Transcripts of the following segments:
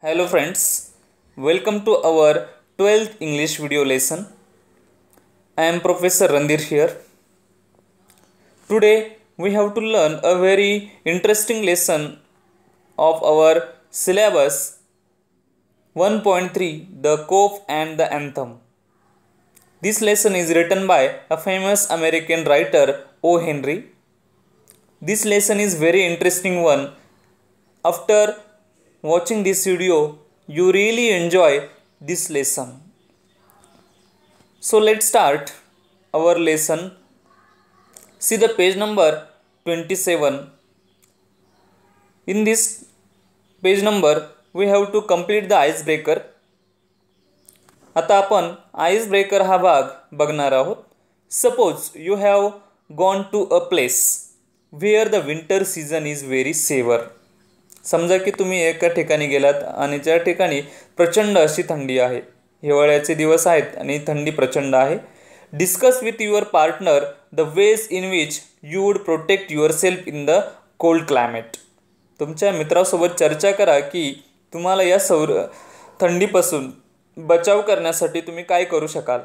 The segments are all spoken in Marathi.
Hello friends, welcome to our 12th English video lesson. I am Professor Randir here. Today we have to learn a very interesting lesson of our syllabus 1.3, the Cope and the Anthem. This lesson is written by a famous American writer O. Henry. This lesson is very interesting one. After watching this video, you really enjoy this lesson. So let's start our lesson. See the page number 27. In this page number, we have to complete the icebreaker. आता आपण icebreaker हा भाग बघणार आहोत. Suppose you have gone to a place where the winter season is very severe. समजा की तुम्ही एका ठिकाणी गेलात आणि त्या ठिकाणी प्रचंड अशी थंडी आहे. हिवाळ्याचे दिवस आहेत आणि थंडी प्रचंड आहे. Discuss with your partner the ways in which you would protect your self in the cold climate. तुमच्या मित्रासोबत चर्चा करा की तुम्हाला या थंडीपासून बचाव करण्यासाठी तुम्ही काय करू शकाल.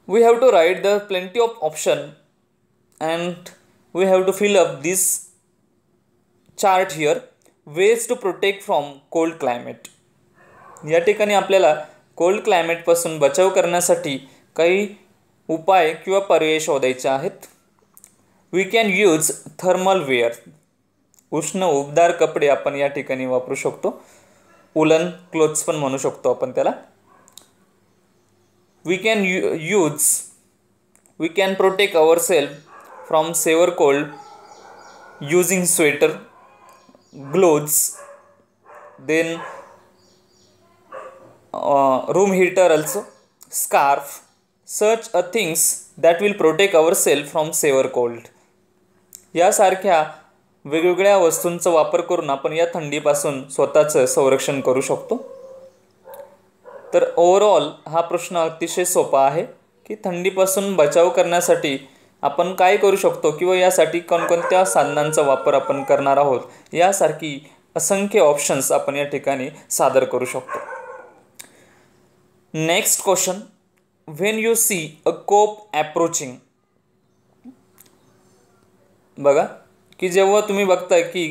We have to write the plenty of option and we have to fill up this chart here. Ways to protect from cold climate. या ठिकाणी आपल्याला कोल्ड क्लायमेटपासून बचाव करण्यासाठी काही उपाय किंवा पर्याय शोधायचे आहेत. We can use thermal wear. उष्ण उबदार कपडे आपण या ठिकाणी वापरू शकतो. उलन क्लोथ्स पण म्हणू शकतो आपण त्याला. We can protect our self from severe cold using sweater, gloves, then room heater also, scarf, such a things that will protect ourselves from severe cold. यासारख्या वेगवेगळ्या वस्तूंचा वापर करून आपण या थंडीपासून स्वतःचं संरक्षण करू शकतो. तर ओव्हरऑल हा प्रश्न अतिशय सोपा आहे की थंडीपासून बचाव करण्यासाठी आपण काय करू शकतो किंवा यासाठी कोणकोणत्या साधनांचा वापर आपण करणार आहोत यासारखी असंख्य ऑप्शन्स आपण या ठिकाणी सादर करू शकतो. Next question. When you see a cop approaching. बघा की जेव्हा तुम्ही बघता की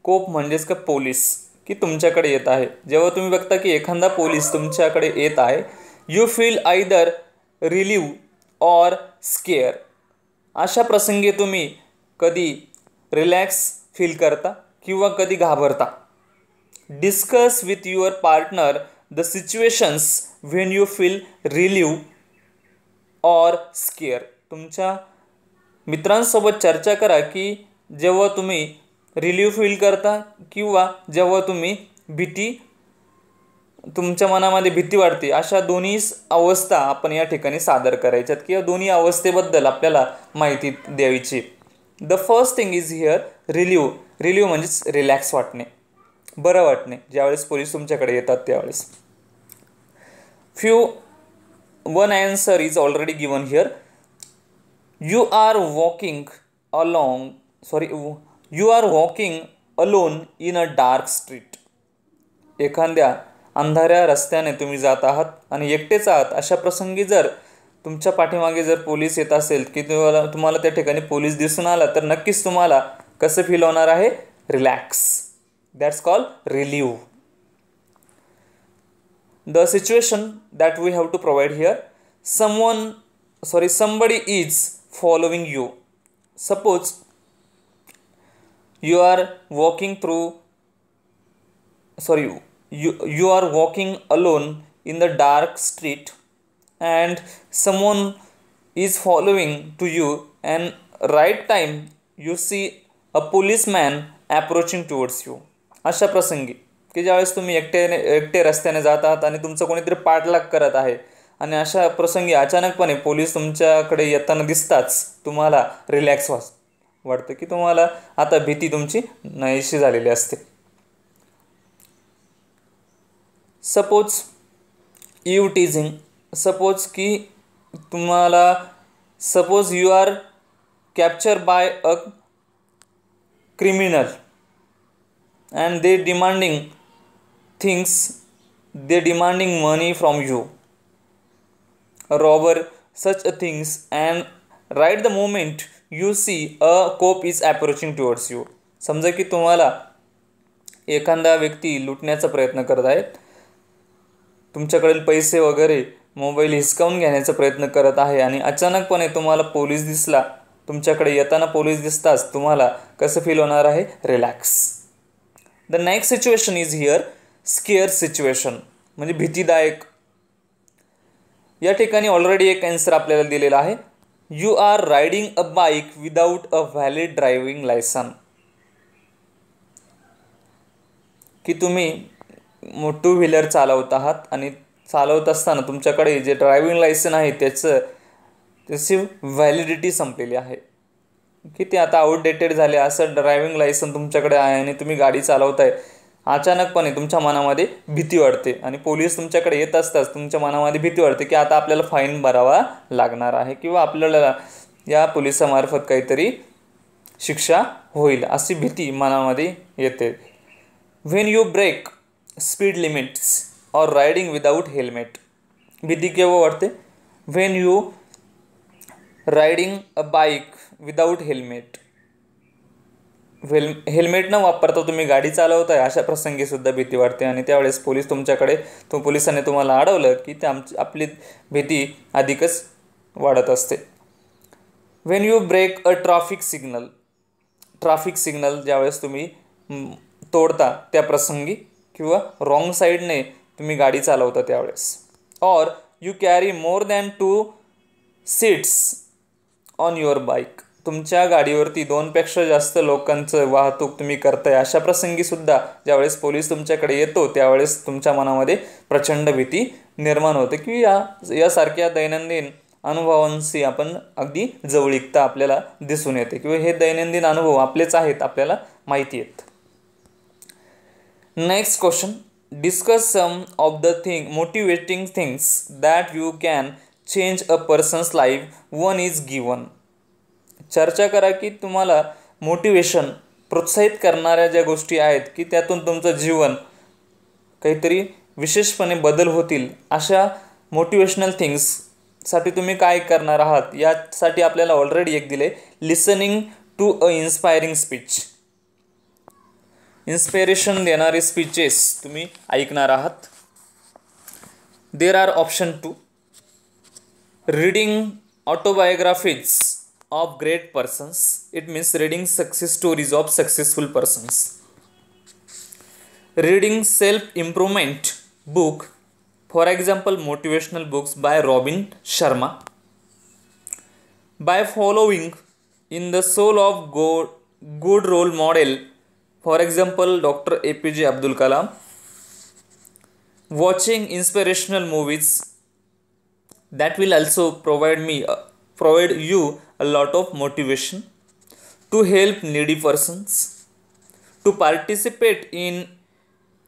कोप म्हणजेच का पोलीस की तुमच्याकडे येत आहे. जेव्हा तुम्ही बघता की एखादा पोलीस तुमच्याकडे येत आहे, you feel either relieve or scare. अशा प्रसंगी तुम्ही कधी रिलॅक्स फील करता किंवा कधी घाबरता. Discuss with your partner the situations when you feel relieve or scare. तुमच्या मित्रांसोबत चर्चा करा की जेव्हा तुम्ही रिलीव फील करता किंवा जेव्हा तुम्ही तुमच्या मनामध्ये भीती वाटते, अशा दोन्ही अवस्था आपण या ठिकाणी सादर करायच्यात किंवा दोन्ही अवस्थेबद्दल आपल्याला माहिती द्यायची. The first thing is here relieve. Relieve म्हणजेच रिलॅक्स वाटणे, बरं वाटणे ज्यावेळेस पोलीस तुमच्याकडे येतात त्यावेळेस. One answer is already given here. You are walking alone in a dark street. एखाद्या अंधाऱ्या रस्त्याने तुम्ही जात आहात आणि एकटेच आहात. अशा प्रसंगी जर तुमच्या पाठीमागे जर पोलीस येत असेल की तुम्हाला त्या ठिकाणी पोलीस दिसून आला तर नक्कीच तुम्हाला कसं फील होणार आहे? Relax. That's called relieve. The situation that we have to provide here. somebody is following you. Suppose you are walking you are walking alone in the dark street and someone is following to you, and right time you see a policeman approaching towards you. अशा प्रसंगी की ज्यावेळेस तुम्ही एकटे रस्त्याने जात आहात आणि तुमचं कोणीतरी पाठलाग करत आहे आणि अशा प्रसंगी अचानकपणे पोलीस तुमच्याकडे येताना दिसताच तुम्हाला रिलॅक्स वाटतं की तुम्हाला आता भीती तुमची नाहीशी झालेली असते. Suppose you teasing. सपोज की suppose you are capture by a criminal and they demanding things they demanding money from you. A robber such a things and right the moment you see a cop is approaching towards you. समजा की तुम्हाला एखादा व्यक्ती लुटण्याचा प्रयत्न करत आहे, तुमच्याकडील पैसे वगैरे मोबाईल हिसकावून घेण्याचा प्रयत्न करत आहे आणि अचानकपणे तुम्हाला पोलीस दिसला, तुमच्याकडे येताना पोलीस दिसताच तुम्हाला कसं फील होणार आहे? Relax. The next situation is here scare situation, म्हणजे भीतीदायक. या ठिकाणी ऑलरेडी एक आन्सर आपल्याला दिलेला आहे. You are riding a bike without a valid driving licence. की तुम्ही टू व्हीलर चालवत आहात आणि चालवत असताना तुमच्याकडे जे ड्रायव्हिंग लायसन आहे त्याची व्हॅलिडिटी संपलेली आहे, की ते आता आउटडेटेड झाले. असं ड्रायव्हिंग लायसन तुमच्याकडे आहे आणि तुम्ही गाडी चालवताय, अचानकपणे तुमच्या मनामध्ये भीती वाटते आणि पोलीस तुमच्याकडे येत असताच तुमच्या मनामध्ये भीती वाटते की आता आपल्याला फाईन भरावा लागणार आहे किंवा आपल्याला या पोलिसामार्फत काहीतरी शिक्षा होईल, अशी भीती मनामध्ये येते. When you break speed limits और राइडिंग विदाउट हेल्मेट. भीती केव्हा वाटते? When you riding a bike without helmet. Helmet न वापरता तुम्ही गाडी चालवताय अशा प्रसंगी सुद्धा भीती वाटते आणि त्यावेळेस पोलिसांनी तुम्हाला अडवलं की आपली भीती अधिकच वाढत असते. When you break a traffic signal ज्यावेळेस तुम्ही तोडता त्या प्रसंगी किंवा रॉंग साईडने तुम्ही गाडी चालवता त्यावेळेस. Or you carry more than 2 seats on your bike. तुमच्या गाडीवरती 2पेक्षा जास्त लोकांचं वाहतूक तुम्ही करताय अशा प्रसंगी सुद्धा ज्यावेळेस पोलीस तुमच्याकडे येतो त्यावेळेस तुमच्या मनामध्ये प्रचंड भीती निर्माण होते की यासारख्या दैनंदिन अनुभवांशी आपण अगदी जवळीकता आपल्याला दिसून येते किंवा हे दैनंदिन अनुभव आपलेच आहेत, आपल्याला माहिती आहेत. Next question, discuss some of the motivating things that you can change a person's life one is given. चर्चा करा की तुम्हाला मोटिवेशन प्रोत्साहित करणाऱ्या ज्या गोष्टी आहेत की त्यातून तुमचं जीवन काहीतरी विशेषपणे बदल होतील अशा मोटिवेशनल थिंग्ससाठी तुम्ही काय करणार आहात. यासाठी आपल्याला ऑलरेडी एक दिले, listening to a inspiring speech. Inspiration देणारे स्पीचेस तुम्ही ऐकणार आहात. There are option 2, reading autobiographies of great persons. It means reading success stories of successful persons. Reading self-improvement book, for example motivational books by Robin Sharma. By following in the soul of good role model, for example Dr. APJ Abdul Kalam. Watching inspirational movies that will also provide you a lot of motivation. To help needy persons, to participate in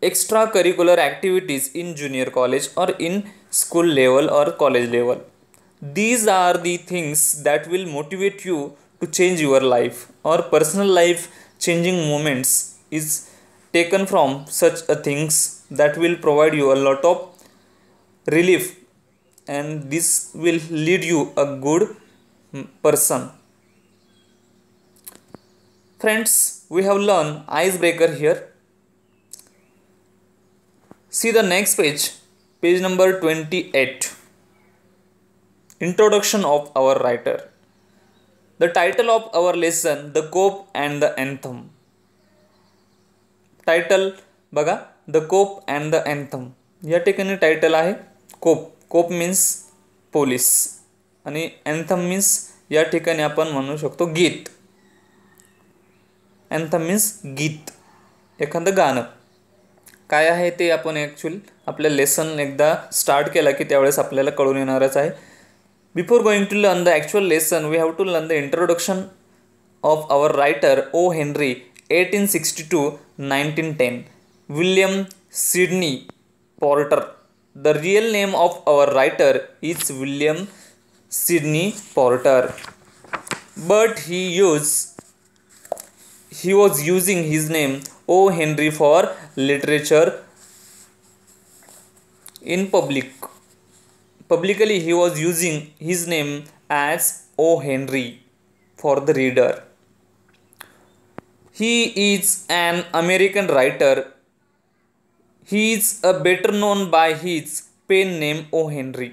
extracurricular activities in junior college or in school level or college level. These are the things that will motivate you to change your life, or personal life changing moments is taken from such a things that will provide you a lot of relief, and this will lead you a good person. Friends, we have learned icebreaker here. See the next page number 28. Introduction of our writer. The title of our lesson, The Cope and the Anthem. Title बघा, The Cope and the Anthem. या ठिकाणी टायटल आहे कोप. कोप मीन्स पोलीस आणि अँथम मीन्स या ठिकाणी आपण म्हणू शकतो गीत. अँथम मीन्स गीत, एखादं गाणं. काय आहे ते आपण ॲक्च्युअली आपल्या लेसन एकदा स्टार्ट केला की त्यावेळेस आपल्याला कळून येणारच आहे. Before going to learn the actual lesson we have to learn the introduction of our writer O Henry 1862-1910. William Sydney Porter. The real name of our writer is William Sidney Porter, but he was using his name O. Henry for literature in publicly he was using his name as O. Henry for the reader. He is an American writer. He is better known by his pen name O. Henry.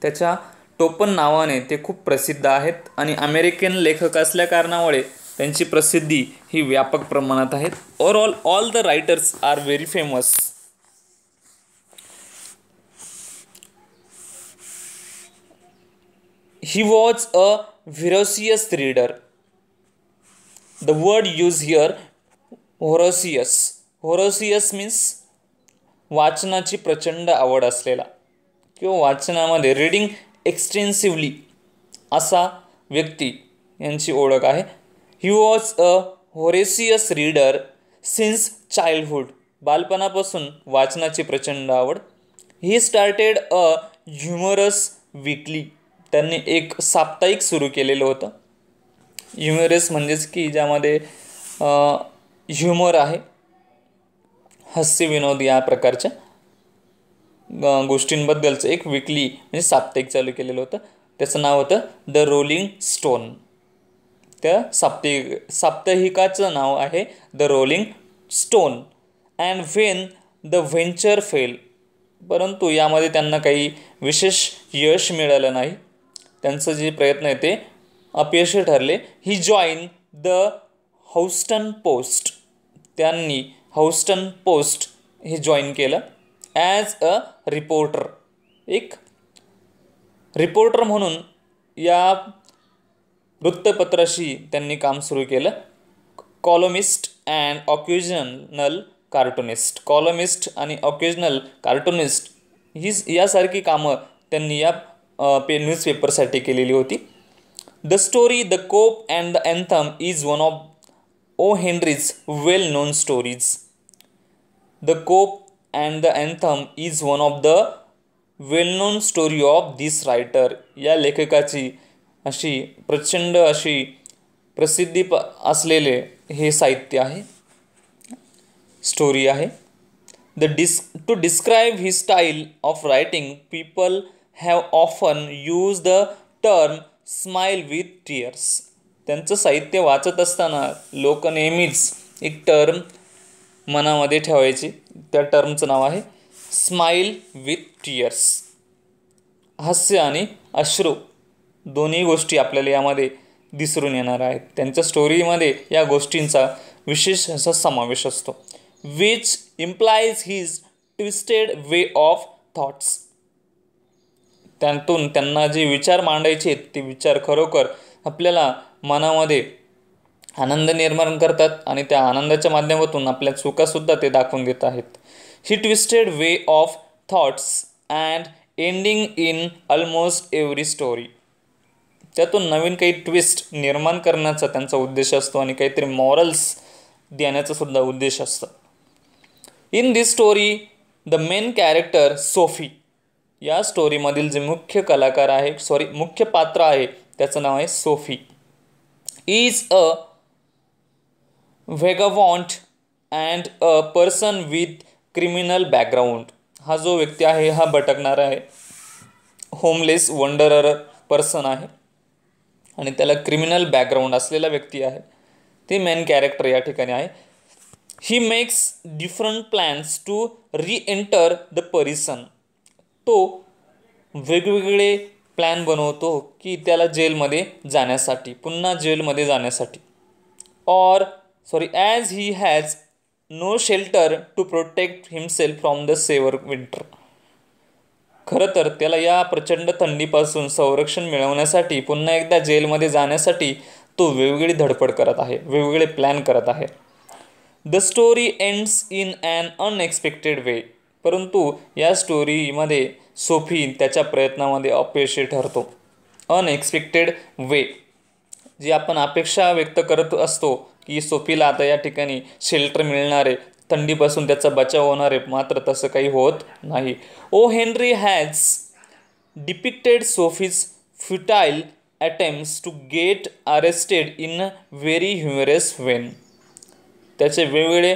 त्याच्या टोपण नावाने ते खूप प्रसिद्ध आहेत आणि अमेरिकन लेखक असल्या कारणामुळे त्यांची प्रसिद्धी ही व्यापक प्रमाणात आहे. Overall all the writers are very famous. He was a voracious reader. The word used here, voracious. Voracious means वाचनाची प्रचंड आवड असलेला किंवा वाचनामध्ये रीडिंग एक्सटेन्सिव्हली असा व्यक्ती यांची ओळख आहे. He was a voracious reader since childhood. बालपणापासून वाचनाची प्रचंड आवड. He started a humorous weekly. त्यांनी एक साप्ताहिक सुरू केलेलं होतं. ह्युमरस म्हणजेच की ज्यामध्ये ह्युमर आहे, हास्य विनोद या प्रकारच्या गोष्टींबद्दलचं एक वीकली म्हणजे साप्ताहिक चालू केलेलं होतं. त्याचं नाव होतं द रोलिंग स्टोन. त्या साप्ताहिकाचं नाव आहे the rolling stone. And when the venture fail. परंतु यामध्ये त्यांना काही विशेष यश मिळालं नाही. त्यांचं जे प्रयत्न आहे ते अपयशी ठरले. He join the Houston Post. त्यांनी ह्युस्टन पोस्ट हे जॉईन केलं ॲज अ रिपोर्टर. एक रिपोर्टर म्हणून या वृत्तपत्राशी त्यांनी काम सुरू केलं. Columnist and occasional cartoonist. Columnist आणि ऑक्युजनल कार्टुनिस्ट ही यासारखी कामं त्यांनी या न्यूजपेपरसाठी केलेली होती. The story the cop and the anthem is one of O Henry's well known stories. The cop and the anthem is one of the well known story of this writer. या लेखकाची अशी प्रचंड अशी प्रसिद्धी असलेले हे साहित्य आहे, स्टोरी आहे. To describe his style of writing people have often use the term smile with tears. त्यांचं साहित्य वाचत असताना लोक नेहमीच एक टर्म मनामध्ये ठेवायची. त्या टर्मचं नाव आहे स्माईल विथ टीयर्स. हास्य आणि अश्रू दोन्ही गोष्टी आपल्याला यामध्ये दिसून येणार आहेत. त्यांच्या स्टोरीमध्ये या गोष्टींचा विशेष असा समावेश असतो. Which implies his twisted way of thoughts. त्यातून त्यांना जे विचार मांडायचे ते विचार खरोखर आपल्याला मनामध्ये आनंद निर्माण करतात आणि त्या आनंदाच्या माध्यमातून आपल्या चुकासुद्धा ते दाखवून देत आहेत. He twisted way of thoughts and ending in almost every story. त्यातून नवीन काही ट्विस्ट निर्माण करण्याचा त्यांचा उद्देश असतो आणि काहीतरी मॉरल्स देण्याचा सुद्धा उद्देश असतो. In this story the main character Sophie. या स्टोरीमधील जे मुख्य कलाकार आहे मुख्य पात्र आहे त्याचं नाव आहे Soapy. Is a vagabond and a person with criminal background. हा जो व्यक्ती आहे हा भटकणारा आहे, होमलेस वंडरर पर्सन आहे आणि त्याला क्रिमिनल बॅकग्राऊंड असलेला व्यक्ती आहे. ते मेन कॅरेक्टर या ठिकाणी आहे. He makes different plans to reenter the prison. तो वेगवेगळे प्लॅन बनवतो की त्याला जेलमध्ये जाण्यासाठी, पुन्हा जेलमध्ये जाण्यासाठी. As he has no shelter to protect himself from the severe winter. खरं तर त्याला या प्रचंड थंडीपासून संरक्षण मिळवण्यासाठी पुन्हा एकदा जेलमध्ये जाण्यासाठी तो वेगवेगळी धडपड करत आहे, वेगवेगळे प्लॅन करत आहे. The story ends in an unexpected way. परंतु या स्टोरीमध्ये सोफी त्याच्या प्रयत्नामध्ये अपयशी ठरतो. अनएक्सपेक्टेड वे, जी आपण अपेक्षा व्यक्त करत असतो की सोफीला आता या ठिकाणी शेल्टर मिळणार आहे, थंडीपासून त्याचा बचाव होणार आहे, मात्र तसं काही होत नाही. O Henry has depicted Soapy's futile attempts to get arrested in very humorous vein. त्याचे वेगवेगळे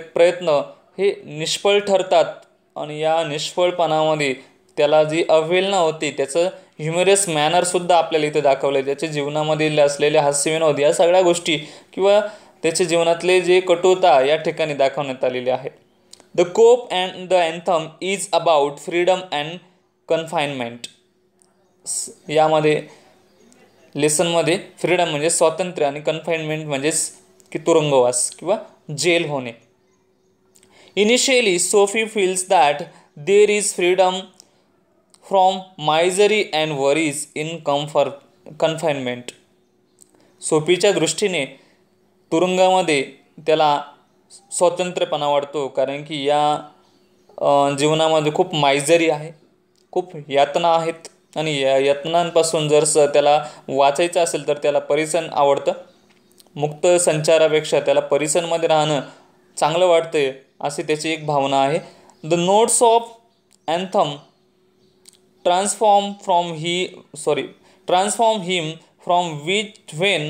प्रयत्न हे निष्फळ ठरतात आणि या निष्फळपणामध्ये त्याला जी अवहेलना होती त्याचं ह्युमरस मॅनरसुद्धा आपल्याला इथे दाखवलं आहे. त्याच्या जीवनामधील असलेले हास्यविनोद या सगळ्या गोष्टी किंवा त्याच्या जीवनातले जे कटुता या ठिकाणी दाखवण्यात आलेले आहे. The cop and the anthem is about freedom and confinement. यामध्ये लेसनमध्ये फ्रीडम म्हणजे स्वातंत्र्य आणि कन्फाइनमेंट म्हणजेच की तुरुंगवास किंवा जेल होणे. Initially Soapy feels that there is freedom from misery and worries in confinement. सोफीच्या दृष्टीने तुरुंगामध्ये त्याला स्वातंत्र्यपणा वाटतो, कारण की या जीवनामध्ये खूप मायझरी आहे, खूप यातना आहेत आणि या यातनांपासून जर त्याला वाचायचं असेल तर त्याला परिसन आवडतं. मुक्त संचारापेक्षा त्याला परिसनमध्ये राहणं चांगलं वाटतंय अशी त्याची एक भावना आहे. The notes of anthem transform him from which when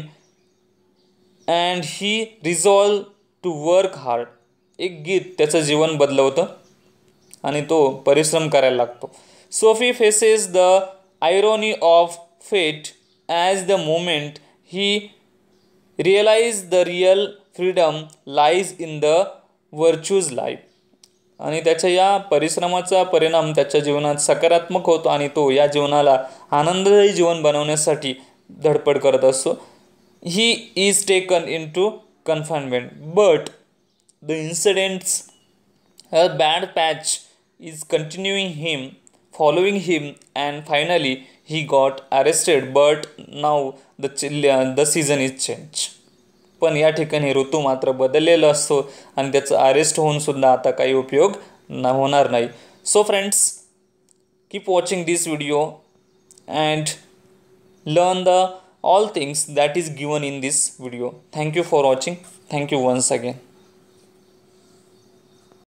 and he resolve to work hard. एक गीत त्याचं जीवन बदलवतं आणि तो परिश्रम करायला लागतो. Soapy faces the irony of fate as the moment he realise the real freedom lies in the virtuous life. आणि त्याच्या या परिश्रमाचा परिणाम त्याच्या जीवनात सकारात्मक होतो आणि तो या जीवनाला आनंददायी जीवन बनवण्यासाठी धडपड करत असतो. He is taken into confinement but the incidents a bad patch is following him and finally he got arrested but now the season is changed. पण या ठिकाणी ऋतू मात्र बदललेला असतो आणि त्याचं अरेस्ट होऊन सुद्धा आता काही उपयोग होणार नाही. So friends, keep watching this video and learn all things that is given in this video. Thank you for watching. Thank you once again.